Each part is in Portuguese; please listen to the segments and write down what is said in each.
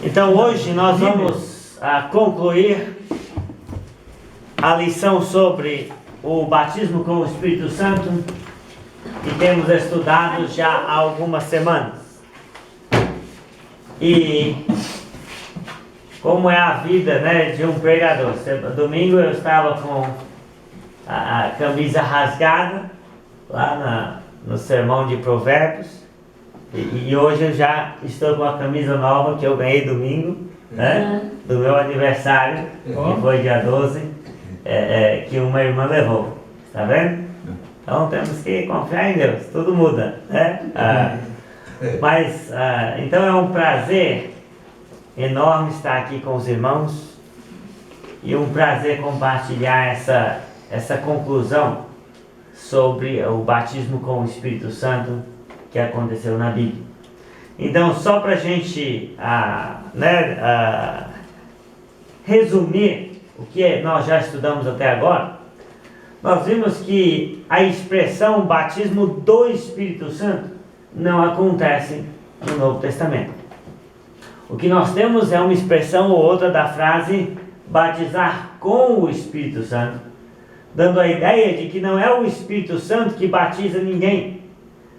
Então hoje nós vamos concluir a lição sobre o batismo com o Espírito Santo que temos estudado já há algumas semanas. E como é a vida, né, de um pregador. Domingo eu estava com a camisa rasgada lá no sermão de Provérbios. E hoje eu já estou com a camisa nova que eu ganhei domingo, né, do meu aniversário, que foi dia 12, que uma irmã levou. Está vendo? Então temos que confiar em Deus, tudo muda, né? Então é um prazer enorme estar aqui com os irmãos e um prazer compartilhar essa conclusão sobre o batismo com o Espírito Santo que aconteceu na Bíblia. Então, só para a gente resumir o que nós já estudamos até agora, nós vimos que a expressão batismo do Espírito Santo não acontece no Novo Testamento. O que nós temos é uma expressão ou outra da frase batizar com o Espírito Santo, dando a ideia de que não é o Espírito Santo que batiza ninguém,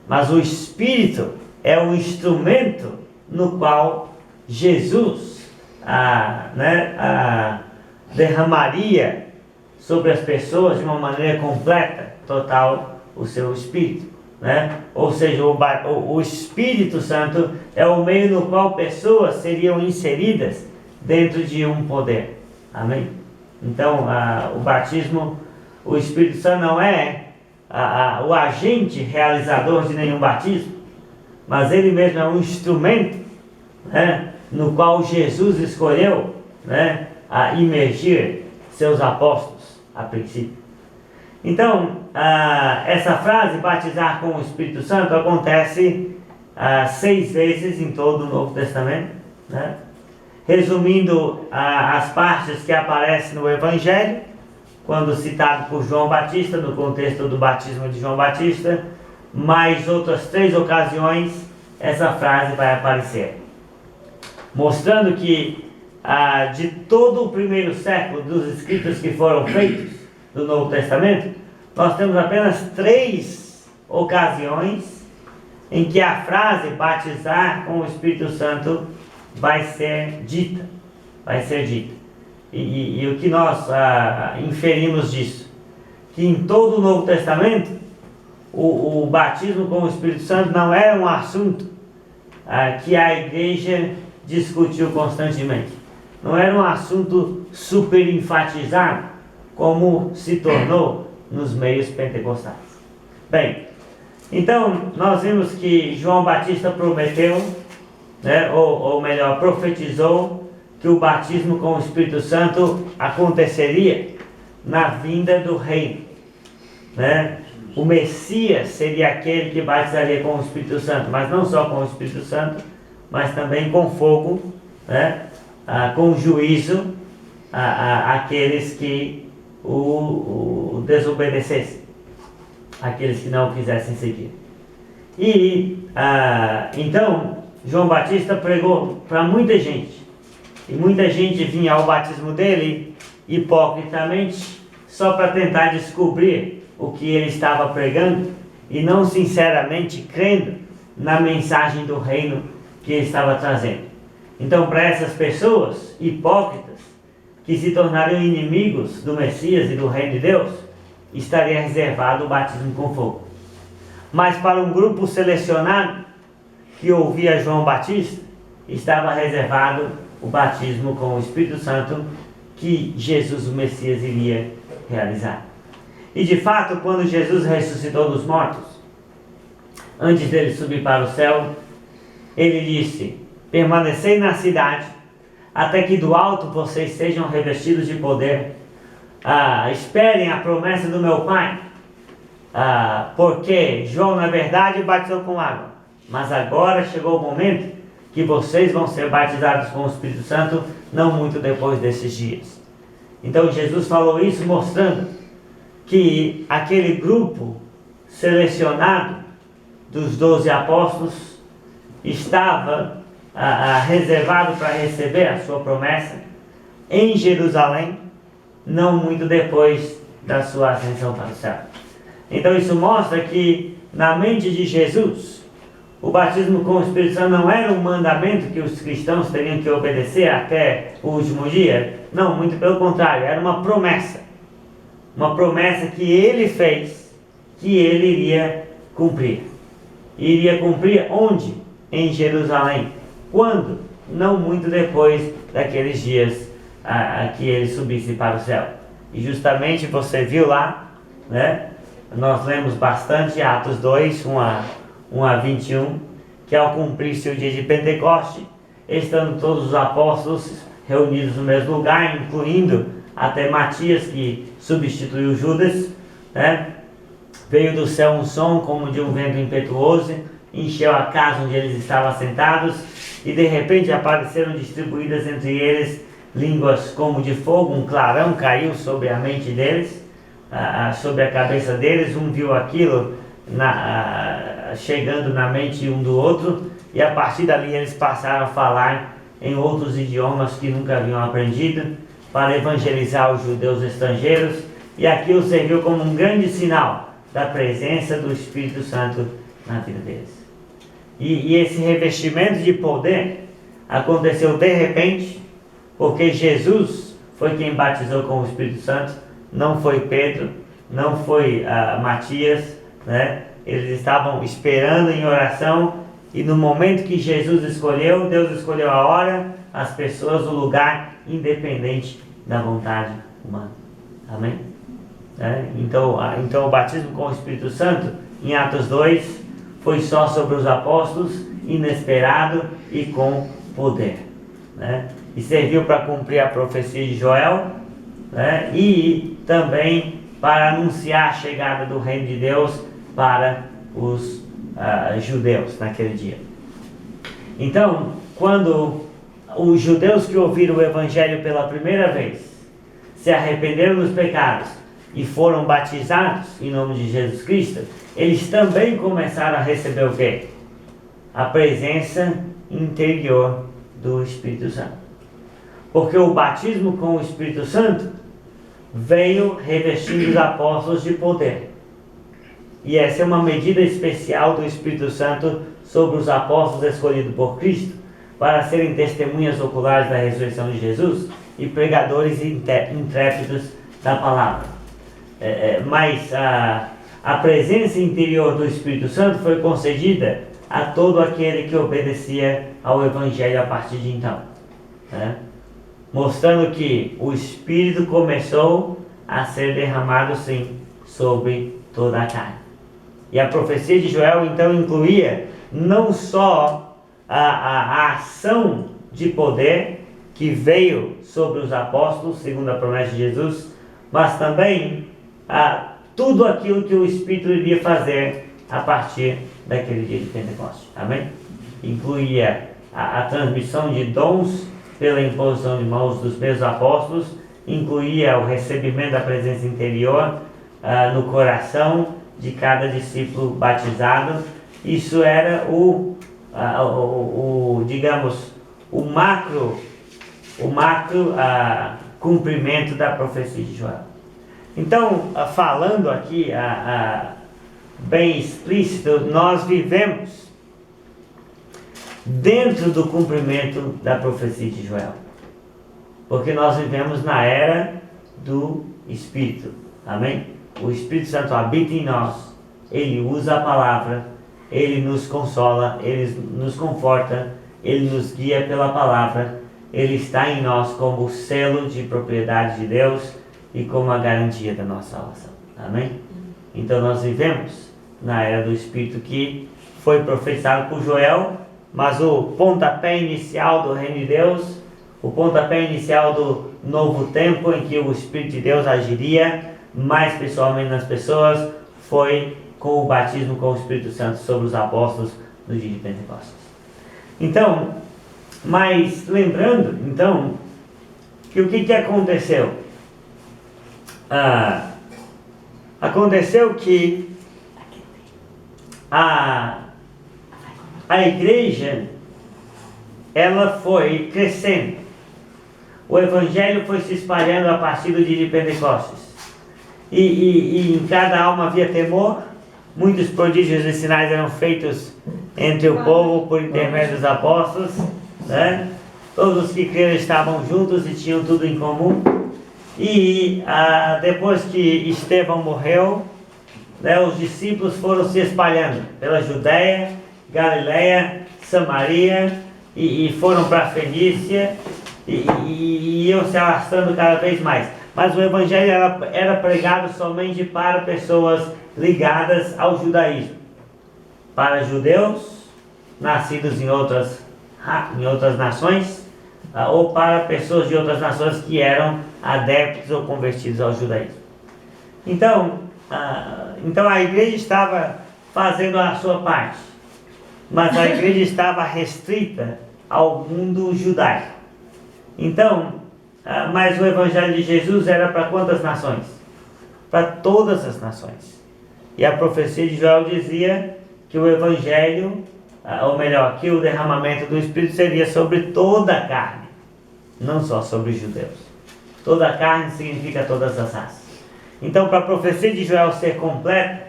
mas o Espírito é o instrumento no qual Jesus derramaria sobre as pessoas de uma maneira completa, total, o seu Espírito, né? Ou seja, o Espírito Santo é o meio no qual pessoas seriam inseridas dentro de um poder. Amém? Então, o batismo, o Espírito Santo não é o agente realizador de nenhum batismo, mas ele mesmo é um instrumento, né, no qual Jesus escolheu, né, a imergir seus apóstolos a princípio. Então, essa frase, batizar com o Espírito Santo, acontece 6 vezes em todo o Novo Testamento, né? Resumindo as partes que aparecem no Evangelho, quando citado por João Batista, no contexto do batismo de João Batista, mais outras 3 ocasiões, essa frase vai aparecer. Mostrando que de todo o primeiro século, dos escritos que foram feitos do Novo Testamento, nós temos apenas 3 ocasiões em que a frase batizar com o Espírito Santo vai ser dita. E o que nós inferimos disso? Que em todo o Novo Testamento, o batismo com o Espírito Santo não era um assunto que a igreja discutiu constantemente. Não era um assunto super enfatizado, como se tornou nos meios pentecostais. Bem, então nós vimos que João Batista prometeu, né, ou melhor, profetizou que o batismo com o Espírito Santo aconteceria na vinda do reino, né? O Messias seria aquele que batizaria com o Espírito Santo, mas não só com o Espírito Santo, mas também com fogo, né? Com juízo àqueles que o desobedecessem, aqueles que não quisessem seguir. E então João Batista pregou para muita gente, e muita gente vinha ao batismo dele hipocritamente, só para tentar descobrir o que ele estava pregando e não sinceramente crendo na mensagem do reino que ele estava trazendo. Então, para essas pessoas hipócritas que se tornariam inimigos do Messias e do reino de Deus, estaria reservado o batismo com fogo. Mas para um grupo selecionado que ouvia João Batista, estava reservado o batismo com o Espírito Santo que Jesus, o Messias, iria realizar. E de fato, quando Jesus ressuscitou dos mortos, antes dele subir para o céu, ele disse: permanecei na cidade, até que do alto vocês sejam revestidos de poder. Esperem a promessa do meu Pai, porque João, na verdade, batizou com água, mas agora chegou o momento que vocês vão ser batizados com o Espírito Santo, não muito depois desses dias. Então Jesus falou isso mostrando que aquele grupo selecionado dos 12 apóstolos estava reservado para receber a sua promessa em Jerusalém, não muito depois da sua ascensão para o céu. Então isso mostra que na mente de Jesus, o batismo com o Espírito Santo não era um mandamento que os cristãos teriam que obedecer até o último dia. Não, muito pelo contrário, era uma promessa. Uma promessa que ele fez, que ele iria cumprir. Iria cumprir onde? Em Jerusalém. Quando? Não muito depois daqueles dias que ele subisse para o céu. E justamente você viu lá, né? Nós lemos bastante Atos 2, 1 a 21, que ao cumprir-se o dia de Pentecoste, estando todos os apóstolos reunidos no mesmo lugar, incluindo até Matias, que substituiu Judas, né? Veio do céu um som como de um vento impetuoso, encheu a casa onde eles estavam assentados, e de repente apareceram distribuídas entre eles línguas como de fogo, um clarão caiu sobre a mente deles, sobre a cabeça deles. Um viu aquilo chegando na mente um do outro, e a partir dali eles passaram a falar em outros idiomas que nunca haviam aprendido, para evangelizar os judeus estrangeiros, e aquilo serviu como um grande sinal da presença do Espírito Santo na vida deles. E esse revestimento de poder aconteceu de repente, porque Jesus foi quem batizou com o Espírito Santo, não foi Pedro, não foi Matias, né? Eles estavam esperando em oração, e no momento que Jesus escolheu, Deus escolheu a hora, as pessoas, o lugar, independente da vontade humana. Amém? Então o batismo com o Espírito Santo, em Atos 2, foi só sobre os apóstolos, inesperado e com poder, né? E serviu para cumprir a profecia de Joel, né? E também para anunciar a chegada do reino de Deus para os judeus naquele dia. Então, quando os judeus que ouviram o Evangelho pela primeira vez se arrependeram dos pecados e foram batizados em nome de Jesus Cristo, eles também começaram a receber o quê? A presença interior do Espírito Santo. Porque o batismo com o Espírito Santo veio revestindo os apóstolos de poder. E essa é uma medida especial do Espírito Santo sobre os apóstolos escolhidos por Cristo, para serem testemunhas oculares da ressurreição de Jesus e pregadores intrépidos da palavra. Mas a presença interior do Espírito Santo foi concedida a todo aquele que obedecia ao Evangelho a partir de então, né? Mostrando que o Espírito começou a ser derramado sim sobre toda a carne. E a profecia de Joel então incluía não só a ação de poder que veio sobre os apóstolos, segundo a promessa de Jesus, mas também tudo aquilo que o Espírito iria fazer a partir daquele dia de Pentecostes. Amém? Incluía a transmissão de dons pela imposição de mãos dos mesmos apóstolos, incluía o recebimento da presença interior no coração de cada discípulo batizado. Isso era digamos, o macro cumprimento da profecia de Joel. Então, falando aqui bem explícito, nós vivemos dentro do cumprimento da profecia de Joel, porque nós vivemos na era do Espírito. Amém? O Espírito Santo habita em nós, ele usa a palavra, ele nos consola, ele nos conforta, ele nos guia pela palavra, ele está em nós como o selo de propriedade de Deus e como a garantia da nossa salvação. Amém? Então nós vivemos na era do Espírito, que foi profetizado por Joel, mas o pontapé inicial do reino de Deus, o pontapé inicial do novo tempo em que o Espírito de Deus agiria mais pessoalmente nas pessoas, foi com o batismo com o Espírito Santo sobre os apóstolos no dia de Pentecostes. Então, mas lembrando, então, que o que aconteceu? Aconteceu que a igreja, ela foi crescendo. O evangelho foi se espalhando a partir do dia de Pentecostes. E em cada alma havia temor. Muitos prodígios e sinais eram feitos entre o povo por intermédio dos apóstolos, né? Todos os que creram estavam juntos e tinham tudo em comum. E depois que Estevão morreu, né, os discípulos foram se espalhando pela Judéia, Galileia, Samaria, e foram para a Fenícia, e iam se arrastando cada vez mais. Mas o evangelho era pregado somente para pessoas ligadas ao judaísmo. Para judeus, nascidos em outras nações, ou para pessoas de outras nações que eram adeptos ou convertidos ao judaísmo. Então a igreja estava fazendo a sua parte, mas a igreja estava restrita ao mundo judaico. Então, mas o evangelho de Jesus era para quantas nações? Para todas as nações. E a profecia de Joel dizia que o evangelho, ou melhor, que o derramamento do Espírito seria sobre toda a carne, não só sobre os judeus. Toda a carne significa todas as raças. Então, para a profecia de Joel ser completa,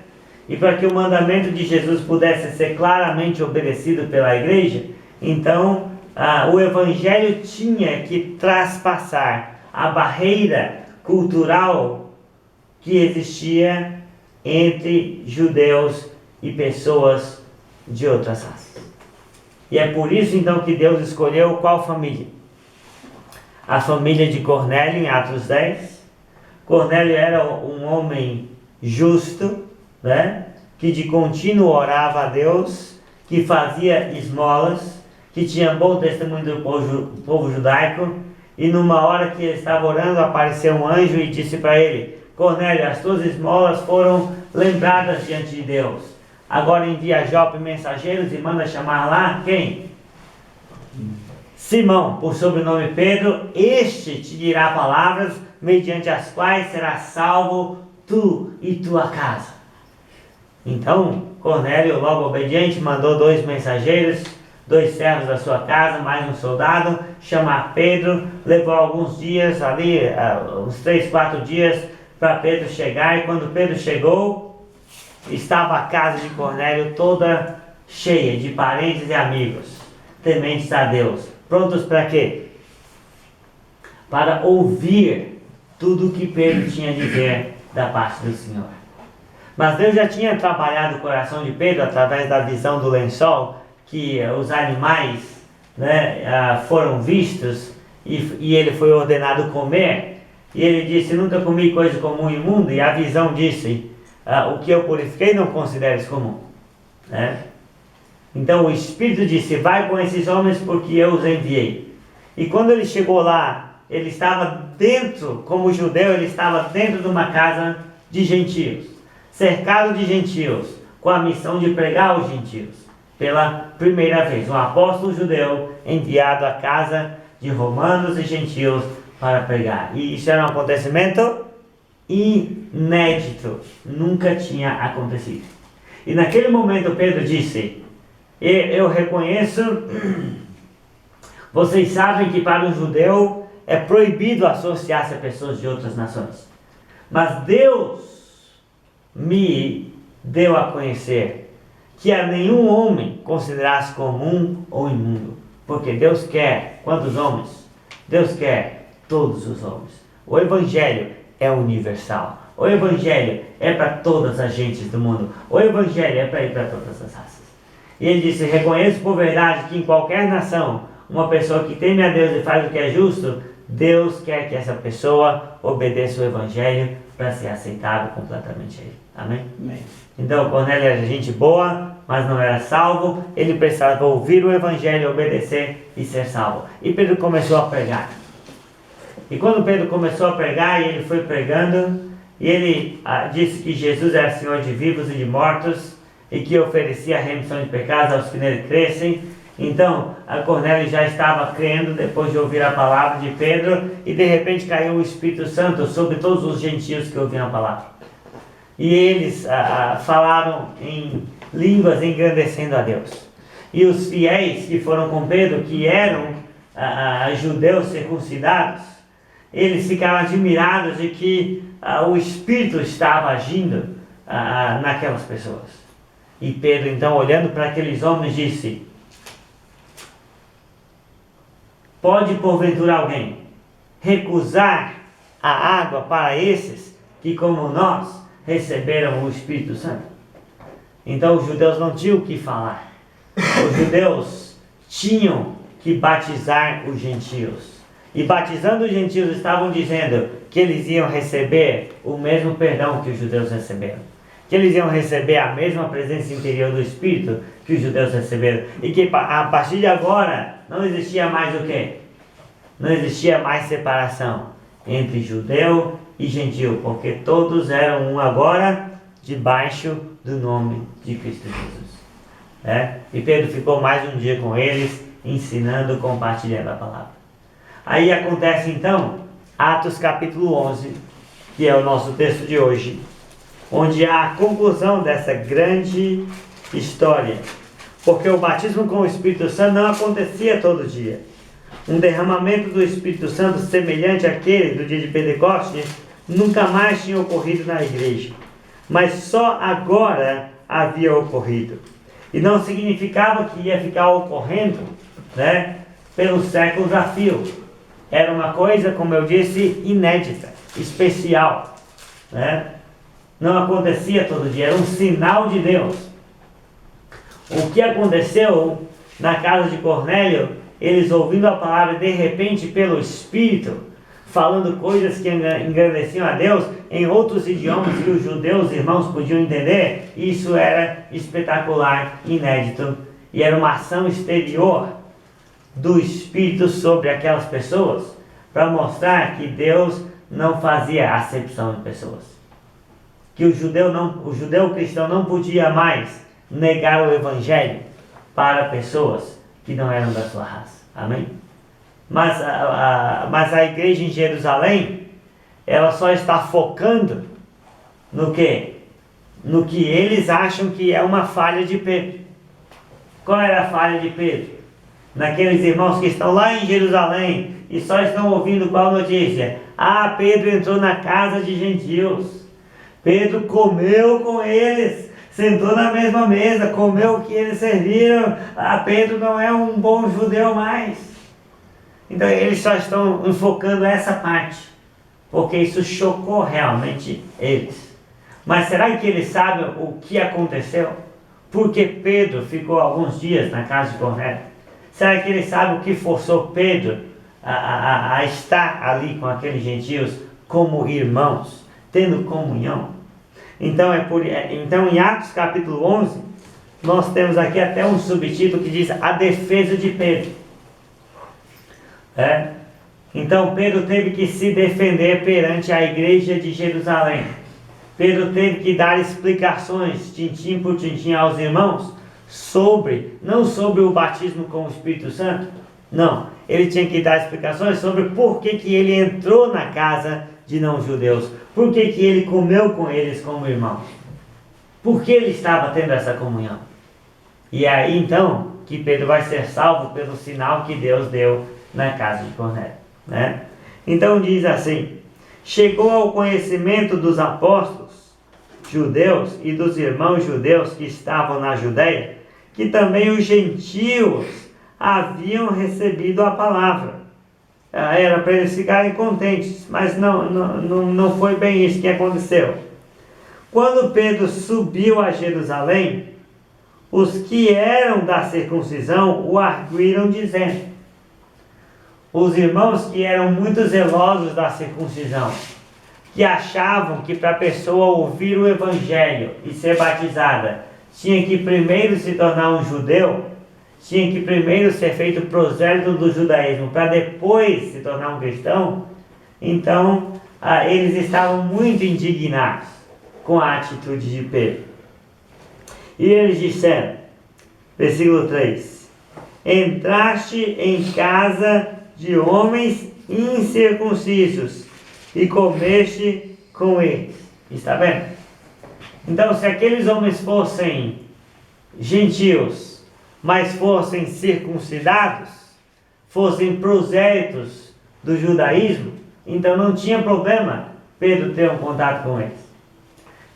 e para que o mandamento de Jesus pudesse ser claramente obedecido pela igreja, então o evangelho tinha que traspassar a barreira cultural que existia entre judeus e pessoas de outras raças. E é por isso então que Deus escolheu qual família? A família de Cornélio, em Atos 10. Cornélio era um homem justo, né? Que de contínuo orava a Deus, que fazia esmolas, que tinha bom testemunho do povo judaico. E numa hora que ele estava orando, apareceu um anjo e disse para ele: Cornélio, as tuas esmolas foram lembradas diante de Deus. Agora envia a Jope mensageiros e manda chamar lá quem? Simão, por sobrenome Pedro. Este te dirá palavras mediante as quais serás salvo tu e tua casa. Então Cornélio, logo obediente, mandou 2 mensageiros, 2 servos da sua casa, mais um soldado, chamar Pedro. Levou alguns dias ali, uns 3, 4 dias, para Pedro chegar. E quando Pedro chegou, estava a casa de Cornélio toda cheia de parentes e amigos, tementes a Deus. Prontos para quê? Para ouvir tudo o que Pedro tinha a dizer da parte do Senhor. Mas Deus já tinha trabalhado o coração de Pedro através da visão do lençol, que os animais, né, foram vistos e ele foi ordenado comer. E ele disse: nunca comi coisa comum e imunda. E a visão disse: o que eu purifiquei não consideres comum, né? Então o Espírito disse: vai com esses homens porque eu os enviei. E quando ele chegou lá, ele estava dentro, como judeu, ele estava dentro de uma casa de gentios, cercado de gentios, com a missão de pregar aos gentios. Pela primeira vez, um apóstolo judeu enviado à casa de romanos e gentios para pregar. E isso era um acontecimento inédito, nunca tinha acontecido. E naquele momento Pedro disse: eu reconheço, vocês sabem que para um judeu é proibido associar-se a pessoas de outras nações. Mas Deus me deu a conhecer que a nenhum homem considerasse comum ou imundo. Porque Deus quer, quantos homens? Deus quer todos os homens. O Evangelho é universal. O Evangelho é para todas as gentes do mundo. O Evangelho é para ir para todas as raças. E ele disse: reconheço por verdade que em qualquer nação, uma pessoa que teme a Deus e faz o que é justo, Deus quer que essa pessoa obedeça o Evangelho para ser aceitável completamente a Ele. Amém? Amém. Então Cornélio era gente boa, mas não era salvo. Ele precisava ouvir o Evangelho, obedecer e ser salvo. E Pedro começou a pregar. E quando Pedro começou a pregar, e ele foi pregando, e ele disse que Jesus era Senhor de vivos e de mortos, e que oferecia a remissão de pecados aos que nele crescem. Então Cornélio já estava crendo depois de ouvir a palavra de Pedro, e de repente caiu o Espírito Santo sobre todos os gentios que ouviam a palavra. E eles falaram em línguas engrandecendo a Deus. E os fiéis que foram com Pedro, que eram judeus circuncidados, eles ficaram admirados de que o Espírito estava agindo naquelas pessoas. E Pedro, então, olhando para aqueles homens, disse: pode porventura alguém recusar a água para esses que, como nós, receberam o Espírito Santo? Então os judeus não tinham o que falar. Os judeus tinham que batizar os gentios. E batizando os gentios estavam dizendo que eles iam receber o mesmo perdão que os judeus receberam. Que eles iam receber a mesma presença interior do Espírito que os judeus receberam. E que a partir de agora não existia mais o quê? Não existia mais separação entre judeu e gentil, porque todos eram um agora debaixo do nome de Cristo Jesus. E Pedro ficou mais um dia com eles, ensinando, compartilhando a palavra. Aí acontece então Atos capítulo 11, que é o nosso texto de hoje, onde há a conclusão dessa grande história, porque o batismo com o Espírito Santo não acontecia todo dia. Um derramamento do Espírito Santo semelhante àquele do dia de Pentecostes nunca mais tinha ocorrido na igreja, mas só agora havia ocorrido. E não significava que ia ficar ocorrendo, pelos séculos a fio. Era uma coisa, como eu disse, inédita, especial. Não acontecia todo dia, era um sinal de Deus. O que aconteceu na casa de Cornélio, eles ouvindo a palavra, de repente, pelo Espírito, falando coisas que engrandeciam a Deus em outros idiomas que os judeus irmãos podiam entender, isso era espetacular, inédito, e era uma ação exterior do Espírito sobre aquelas pessoas, para mostrar que Deus não fazia acepção de pessoas, que o judeu cristão não podia mais negar o Evangelho para pessoas que não eram da sua raça. Amém? Mas a igreja em Jerusalém, ela só está focando no quê? No que eles acham que é uma falha de Pedro. Qual era a falha de Pedro? Naqueles irmãos que estão lá em Jerusalém e só estão ouvindo qual notícia? Pedro entrou na casa de gentios. Pedro comeu com eles, sentou na mesma mesa, comeu o que eles serviram. Pedro não é um bom judeu mais. Então eles só estão enfocando essa parte, porque isso chocou realmente eles. Mas será que eles sabem o que aconteceu? Por que Pedro ficou alguns dias na casa de Cornélio? Será que eles sabem o que forçou Pedro a estar ali com aqueles gentios como irmãos, tendo comunhão? Então, então em Atos capítulo 11, nós temos aqui até um subtítulo que diz a defesa de Pedro. Então Pedro teve que se defender perante a igreja de Jerusalém. Pedro teve que dar explicações, tintim por tintim, aos irmãos, não sobre o batismo com o Espírito Santo, não. Ele tinha que dar explicações sobre por que ele entrou na casa de não-judeus, por que ele comeu com eles como irmãos, por que ele estava tendo essa comunhão. E é aí então que Pedro vai ser salvo pelo sinal que Deus deu na casa de Cornélio. Então diz assim: chegou ao conhecimento dos apóstolos judeus e dos irmãos judeus que estavam na Judéia, que também os gentios haviam recebido a palavra. Era para eles ficarem contentes, mas não foi bem isso que aconteceu. Quando Pedro subiu a Jerusalém, os que eram da circuncisão o arguíram dizendo, os irmãos que eram muito zelosos da circuncisão, que achavam que para a pessoa ouvir o Evangelho e ser batizada, tinha que primeiro se tornar um judeu, tinha que primeiro ser feito prosélito do judaísmo, para depois se tornar um cristão. Então, eles estavam muito indignados com a atitude de Pedro. E eles disseram, versículo 3, entraste em casa de homens incircuncisos e comeste com eles. Está vendo? Então, se aqueles homens fossem gentios, mas fossem circuncidados, fossem prosélitos do judaísmo, então não tinha problema Pedro ter um contato com eles.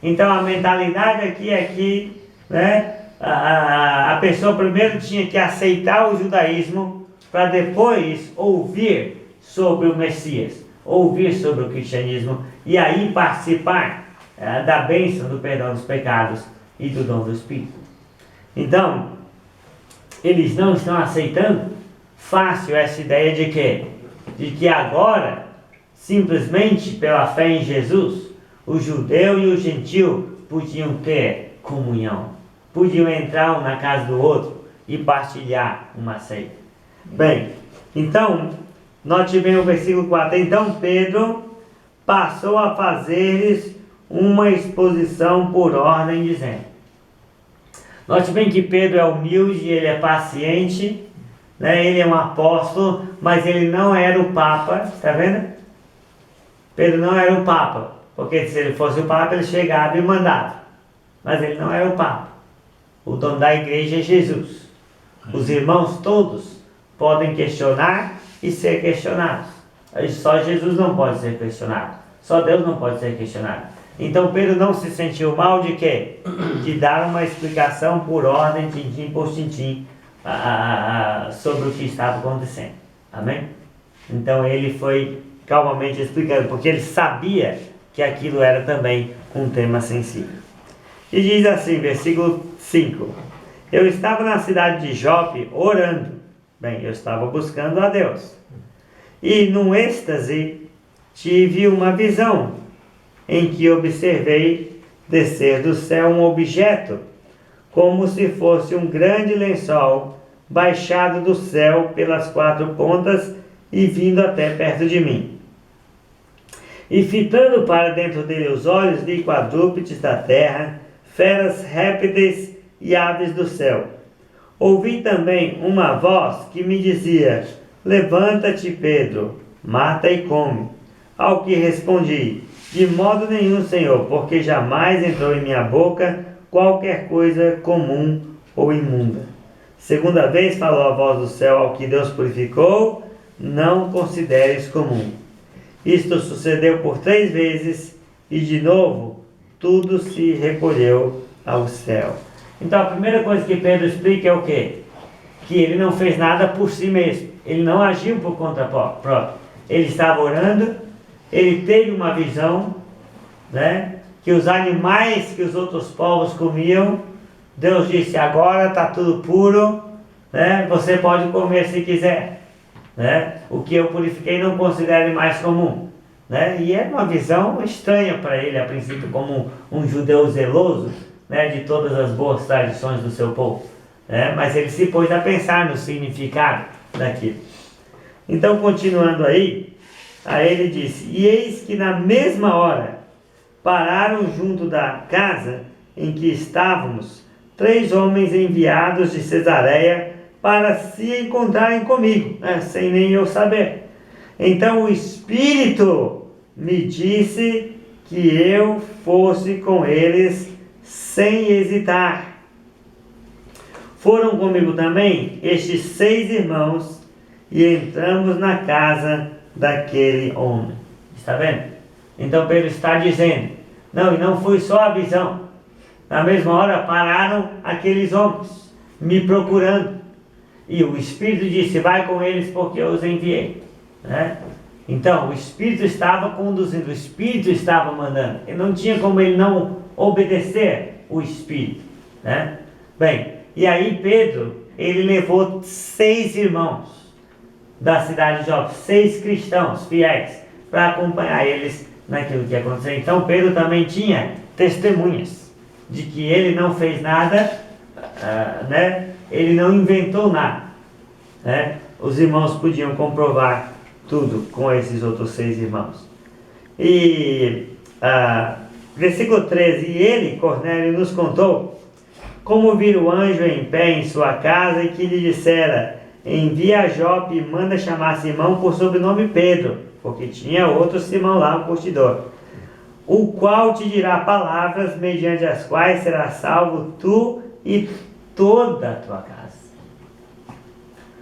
Então a mentalidade aqui é que, né, a pessoa primeiro tinha que aceitar o judaísmo para depois ouvir sobre o Messias, ouvir sobre o cristianismo e aí participar da bênção do perdão dos pecados e do dom do Espírito. Então, eles não estão aceitando fácil essa ideia de que agora, simplesmente pela fé em Jesus, o judeu e o gentil podiam ter comunhão, podiam entrar um na casa do outro e partilhar uma ceia. Bem, então, note bem o versículo 4. Então Pedro passou a fazer-lhes uma exposição por ordem, dizendo. Note bem que Pedro é humilde, ele é paciente, né? Ele é um apóstolo, mas ele não era o Papa, está vendo? Pedro não era o Papa, porque se ele fosse o Papa, ele chegava e mandava. Mas ele não era o Papa. O dono da igreja é Jesus. Os irmãos todos podem questionar e ser questionados. Só Jesus não pode ser questionado. Só Deus não pode ser questionado. Então Pedro não se sentiu mal de quê? De dar uma explicação por ordem, tintim por tintim, sobre o que estava acontecendo. Amém? Então ele foi calmamente explicando, porque ele sabia que aquilo era também um tema sensível. E diz assim, versículo 5. Eu estava na cidade de Jope orando. Bem, eu estava buscando a Deus. E num êxtase tive uma visão, em que observei descer do céu um objeto, como se fosse um grande lençol, baixado do céu pelas 4 pontas e vindo até perto de mim. E fitando para dentro dele os olhos, vi quadrúpedes da terra, feras, répteis e aves do céu. Ouvi também uma voz que me dizia: levanta-te, Pedro, mata e come. Ao que respondi: de modo nenhum, Senhor, porque jamais entrou em minha boca qualquer coisa comum ou imunda. Segunda vez falou a voz do céu: ao que Deus purificou, não consideres comum. Isto sucedeu por 3 vezes e de novo tudo se recolheu ao céu. Então a primeira coisa que Pedro explica é o quê? Que ele não fez nada por si mesmo. Ele não agiu por conta própria. Ele estava orando, ele teve uma visão, né? Que os animais que os outros povos comiam, Deus disse: agora está tudo puro, né? Você pode comer se quiser, né? O que eu purifiquei não considere mais comum, né? E é uma visão estranha para ele, a princípio, como um judeu zeloso, né? De todas as boas tradições do seu povo, né? Mas ele se pôs a pensar no significado daquilo. Então, continuando aí ele disse: e eis que na mesma hora pararam junto da casa em que estávamos 3 homens enviados de Cesareia para se encontrarem comigo, sem nem eu saber. Então o Espírito me disse que eu fosse com eles sem hesitar. Foram comigo também estes 6 irmãos e entramos na casa daquele homem. Está vendo? Então Pedro está dizendo, não, e não foi só a visão. Na mesma hora pararam aqueles homens me procurando. E o Espírito disse: vai com eles porque eu os enviei, né? Então o Espírito estava conduzindo, o Espírito estava mandando. E não tinha como ele não obedecer o Espírito, né? Bem, e aí Pedro, ele levou 6 irmãos da cidade de Jope, 6 cristãos fiéis, para acompanhar eles naquilo que ia acontecer. Então Pedro também tinha testemunhas de que ele não fez nada, né? Ele não inventou nada, né? Os irmãos podiam comprovar tudo com esses outros 6 irmãos. E versículo 13: e ele, Cornélio, nos contou como vira o anjo em pé em sua casa e que lhe dissera: envia a Jope e manda chamar Simão por sobrenome Pedro, porque tinha outro Simão lá, um curtidor, o qual te dirá palavras mediante as quais serás salvo tu e toda a tua casa.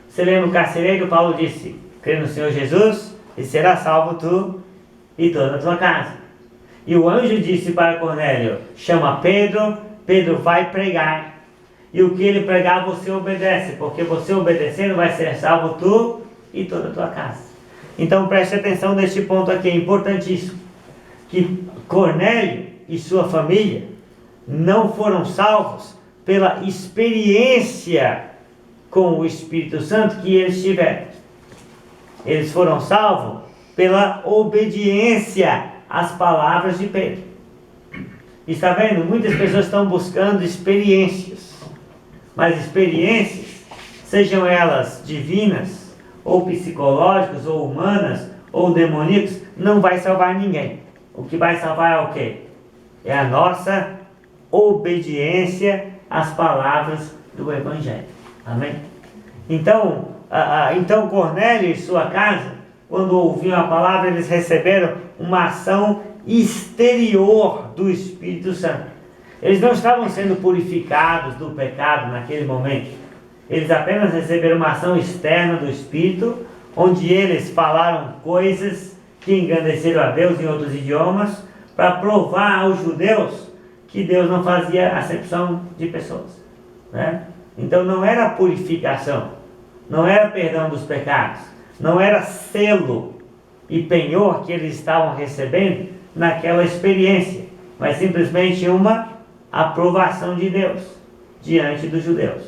Você lembra o carcereiro? Paulo disse: crê no Senhor Jesus e será salvo tu e toda a tua casa. E o anjo disse para Cornélio: chama Pedro, Pedro vai pregar. E o que ele pregar você obedece, porque você obedecendo vai ser salvo tu e toda a tua casa. Então preste atenção neste ponto aqui, é importantíssimo. Que Cornélio e sua família não foram salvos pela experiência com o Espírito Santo que eles tiveram. Eles foram salvos pela obediência às palavras de Pedro. Está vendo? Muitas pessoas estão buscando experiências. Mas experiências, sejam elas divinas, ou psicológicas, ou humanas, ou demoníacas, não vai salvar ninguém. O que vai salvar é o quê? É a nossa obediência às palavras do Evangelho. Amém? Então, Cornélio e sua casa, quando ouviam a palavra, eles receberam uma ação exterior do Espírito Santo. Eles não estavam sendo purificados do pecado naquele momento. Eles apenas receberam uma ação externa do Espírito, onde eles falaram coisas que engrandeceram a Deus em outros idiomas, para provar aos judeus que Deus não fazia acepção de pessoas, né? Então não era purificação, não era perdão dos pecados, não era selo e penhor que eles estavam recebendo naquela experiência, mas simplesmente uma aprovação de Deus diante dos judeus.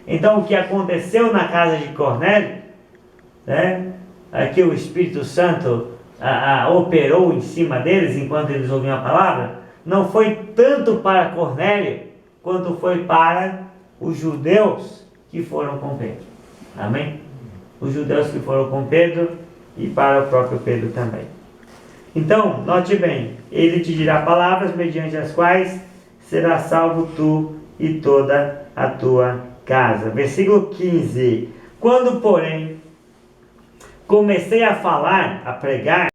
Então o que aconteceu na casa de Cornélio, né, que o Espírito Santo operou em cima deles enquanto eles ouviam a palavra, não foi tanto para Cornélio quanto foi para os judeus que foram com Pedro. Amém? Os judeus que foram com Pedro e para o próprio Pedro também. Então, note bem, ele te dirá palavras mediante as quais será salvo tu e toda a tua casa. Versículo 15. Quando, porém, comecei a falar, a pregar,